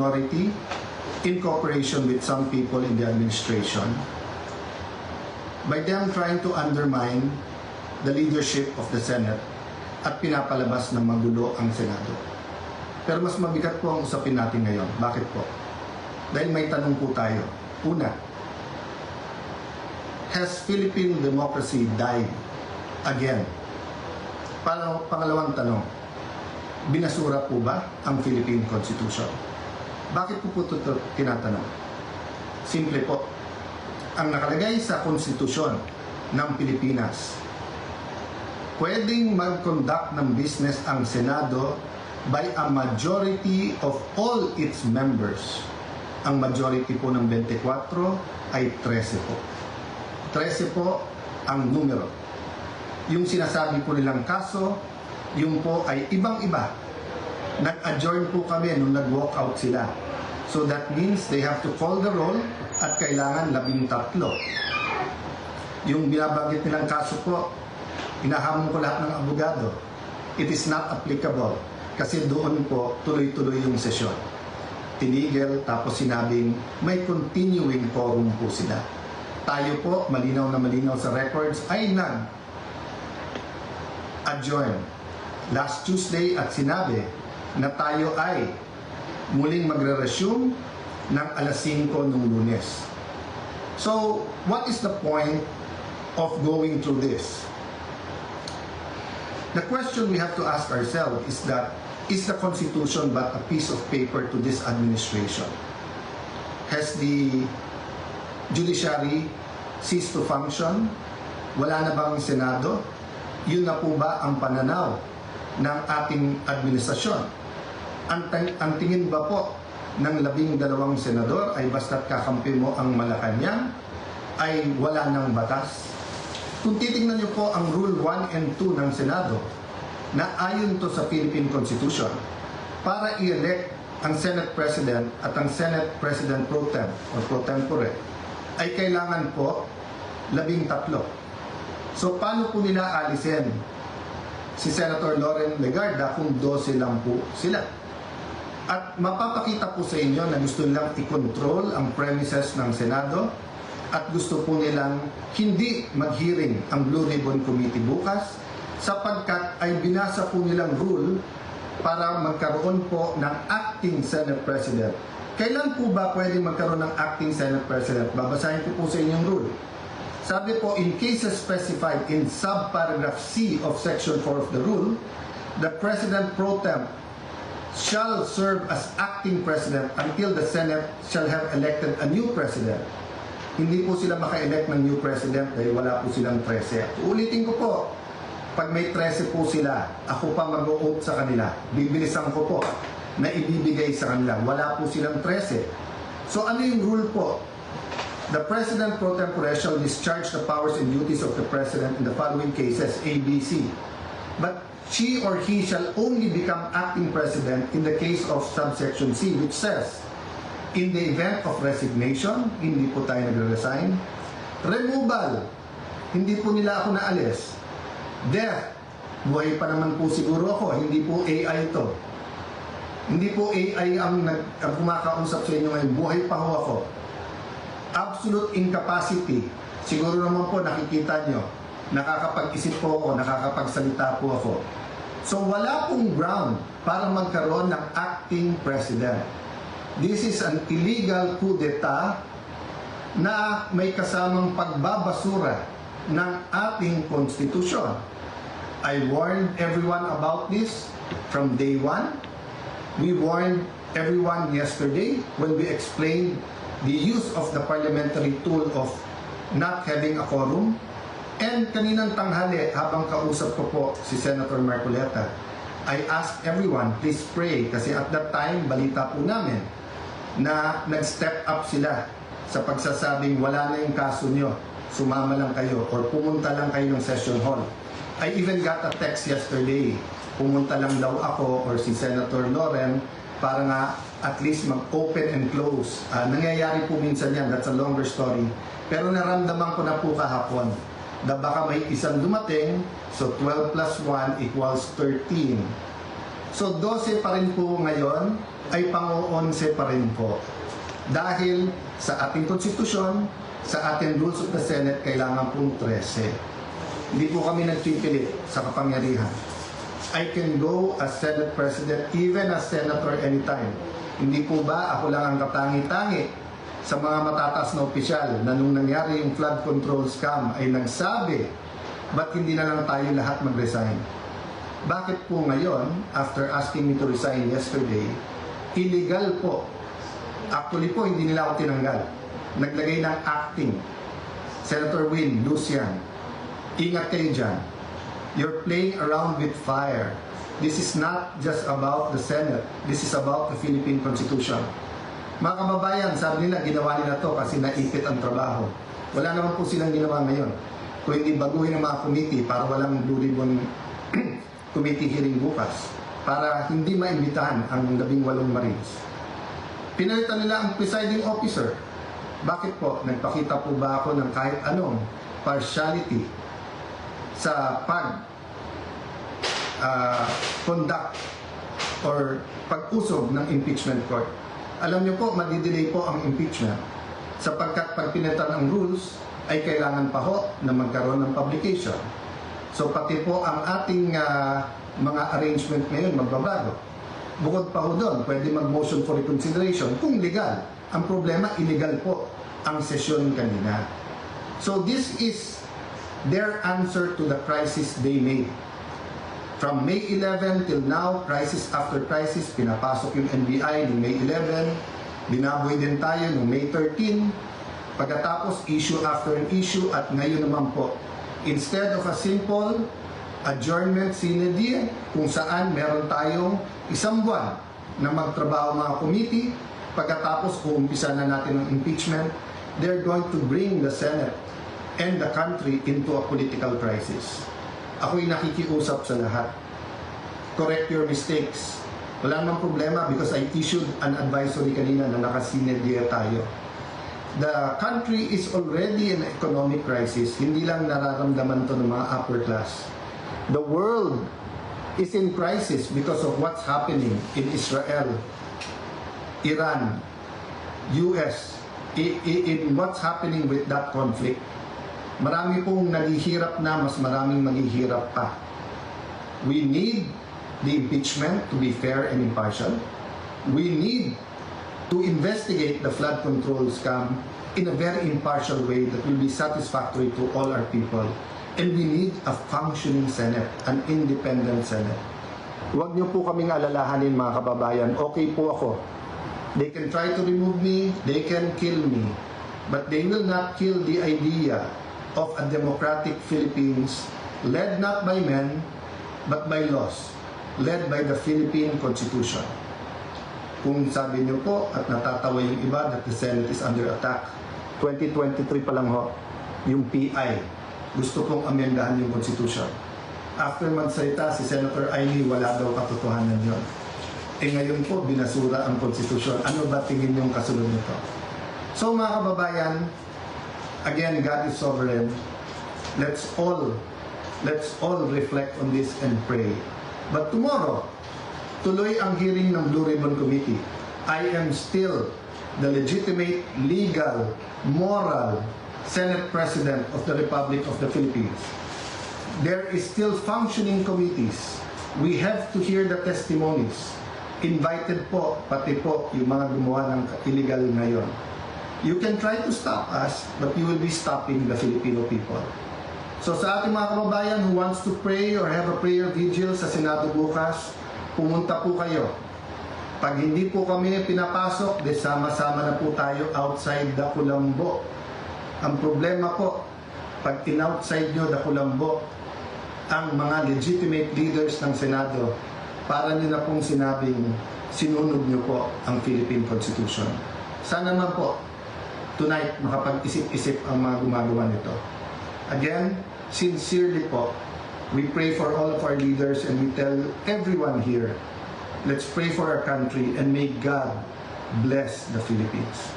minority in cooperation with some people in the administration by them trying to undermine the leadership of the Senate at pinapalabas ng magulo ang Senado. Pero mas mabigat po ang usapin natin ngayon. Bakit po? Dahil may tanong po tayo. Una, has Philippine democracy died again? Pangalawang tanong, binasura po ba ang Philippine Constitution? Bakit po ito tinatanong? Simple po, ang nakalagay sa konstitusyon ng Pilipinas, pwedeng mag-conduct ng business ang Senado by a majority of all its members. Ang majority po ng 24 ay 13 po. 13 po ang numero. Yung sinasabi po nilang kaso, yung po ay ibang-iba. Nag-adjourn po kami nung nag-walk out sila. So that means they have to call the roll at kailangan 13. Yung binabanggit nilang kaso po, inahamon ko lahat ng abogado. It is not applicable kasi doon po tuloy-tuloy yung sesyon. Tinigil tapos sinabing may continuing quorum po sila. Tayo po, malinaw na malinaw sa records, ay nag-adjourn last Tuesday at sinabi na tayo ay muling magre-resume ng alas 5 nung Lunes. So, what is the point of going through this? The question we have to ask ourselves is that, is the Constitution but a piece of paper to this administration? Has the judiciary ceased to function? Wala na bang Senado? Yun na po ba ang pananaw ng ating administrasyon? Ang tingin ba po ng 12 senador ay basta't kakampi mo ang Malacanang ay wala ng batas? Kung titingnan niyo po ang Rule 1 and 2 ng Senado na ayon to sa Philippine Constitution, para i-elect ang Senate President at ang Senate President Pro Tem or Pro Tempore ay kailangan po 13. So paano po nila alisin si Senator Loren Legarda kung 12 lang po sila? At mapapakita po sa inyo na gusto nilang i-control ang premises ng Senado at gusto po nilang hindi mag-hearing ang Blue Ribbon Committee bukas sapagkat ay binasa po nilang rule para magkaroon po ng acting Senate President. Kailan po ba pwede magkaroon ng acting Senate President? Babasahin ko po sa inyong rule. Sabi po, in cases specified in subparagraph C of Section 4 of the rule, the President Pro Tem shall serve as acting President until the Senate shall have elected a new President. Hindi po sila maka-elect ng new President dahil wala po silang 13. Ulitin ko po, pag may 13 po sila, ako pa mag-o-oath sa kanila. Bibilisan ko po na ibibigay sa kanila. Wala po silang 13. So ano yung rule po? The President Pro Tempore shall discharge the powers and duties of the President in the following cases, A, B, C. But she or he shall only become acting President in the case of subsection C, which says, in the event of resignation, hindi po tayo nagre-resign. Removal, hindi po nila ako naalis. Death, buhay pa naman po siguro ako, hindi po AI to. Hindi po AI ang kumakausap sa inyo ngayon, buhay pa ho ako. Absolute incapacity, siguro naman po nakikita nyo, nakakapag-isip po ako, nakakapagsalita po ako. So wala pong ground para magkaroon ng acting president. This is an illegal coup d'etat na may kasamang pagbabasura ng ating konstitusyon. I warned everyone about this from day one. We warned everyone yesterday when we explained the use of the parliamentary tool of not having a quorum. And kaninang tanghali, habang kausap ko po si Senator Marcoleta, I asked everyone, please pray. Kasi at that time, balita po namin na nag-step up sila sa pagsasabing wala na yung kaso nyo, sumama lang kayo or pumunta lang kayo ng session hall. I even got a text yesterday, pumunta lang daw ako or si Senator Loren para nga at least mag-open and close. Nangyayari po minsan yan, that's a longer story. Pero naramdaman ko na po kahapon na baka may isang dumating, so 12 plus 1 equals 13. So 12 pa rin po ngayon ay pang-11 pa rin po. Dahil sa ating konstitusyon, sa ating rules of the Senate, kailangan pong 13. Hindi po kami nagpipilit sa kapangyarihan. I can go as Senate President, even as Senator anytime. Hindi po ba ako lang ang katangi-tangi sa mga matataas na opisyal na nung nangyari yung flood control scam ay nagsabi, ba't hindi na lang tayo lahat mag-resign? Bakit po ngayon, after asking me to resign yesterday, illegal po. Actually po, hindi nila ako tinanggal. Naglagay ng acting. Senator Win, Lucian, ingat kayo dyan. You're playing around with fire. This is not just about the Senate. This is about the Philippine Constitution. Mga kababayan, sabi nila, ginawa nila to kasi naipit ang trabaho. Wala naman po silang ginawa ngayon. Kung hindi baguhin ang mga committee para walang blue ribbon committee hearing bukas, para hindi maimbitahan ang 18 Marines. Pinalitan nila ang presiding officer. Bakit po? Nagpakita po ba ako ng kahit anong partiality sa conduct or pag-usog ng impeachment court? Alam niyo po, madidelay po ang impeachment sapagkat pag pinalitan ang rules ay kailangan pa ho na magkaroon ng publication. So pati po ang ating mga arrangement ngayon magbabago. Bukod pa ho doon, pwede mag-motion for reconsideration kung legal. Ang problema, illegal po ang sesyon kanina. So this is their answer to the crisis they made. From May 11 till now, crisis after crisis, pinapasok yung NBI noong May 11, binaboy din tayo noong May 13, pagkatapos issue after an issue, at ngayon naman po, instead of a simple adjournment sine die, kung saan meron tayong isang buwan na magtrabaho mga committee, pagkatapos uumpisa na natin ang impeachment, they're going to bring the Senate and the country into a political crisis. Ako'y nakikiusap sa lahat. Correct your mistakes. Wala namang problema because I issued an advisory kanina na nakasine die tayo. The country is already in economic crisis. Hindi lang nararamdaman to ng mga upper class. The world is in crisis because of what's happening in Israel, Iran, US, in what's happening with that conflict. Marami pong naghihirap na, mas maraming maghihirap pa. We need the impeachment to be fair and impartial. We need to investigate the flood control scam in a very impartial way that will be satisfactory to all our people. And we need a functioning Senate, an independent Senate. Huwag niyo po kaming alalahanin mga kababayan, okay po ako. They can try to remove me, they can kill me, but they will not kill the idea of a democratic Philippines led not by men, but by laws, led by the Philippine Constitution. Kung sabi niyo po at natatawa yung iba that the Senate is under attack, 2023 pa lang ho, yung PI, gusto pong amendahan yung Constitution. After magsalita si Senator Aimee, wala daw katotohanan yun. Ngayon po, binasura ang Constitution. Ano ba tingin yung kasunod nito? So mga kababayan, again, God is sovereign. Let's all reflect on this and pray. But tomorrow, tuloy ang hearing ng Blue Ribbon Committee. I am still the legitimate, legal, moral Senate President of the Republic of the Philippines. There is still functioning committees. We have to hear the testimonies. Invited po, pati po yung mga gumawa ng illegal ngayon. You can try to stop us, but you will be stopping the Filipino people. So sa ating mga kababayan who wants to pray or have a prayer vigil sa Senado bukas, pumunta po kayo. Pag hindi po kami pinapasok, de sama-sama na po tayo outside the Kulambo. Ang problema po, pag in-outside nyo the Kulambo, ang mga legitimate leaders ng Senado, para nyo na pong sinabing sinunod nyo po ang Philippine Constitution. Sana naman po, tonight, makapag-isip-isip ang mga gumagawa nito. Again, sincerely po, we pray for all of our leaders and we tell everyone here, let's pray for our country and may God bless the Philippines.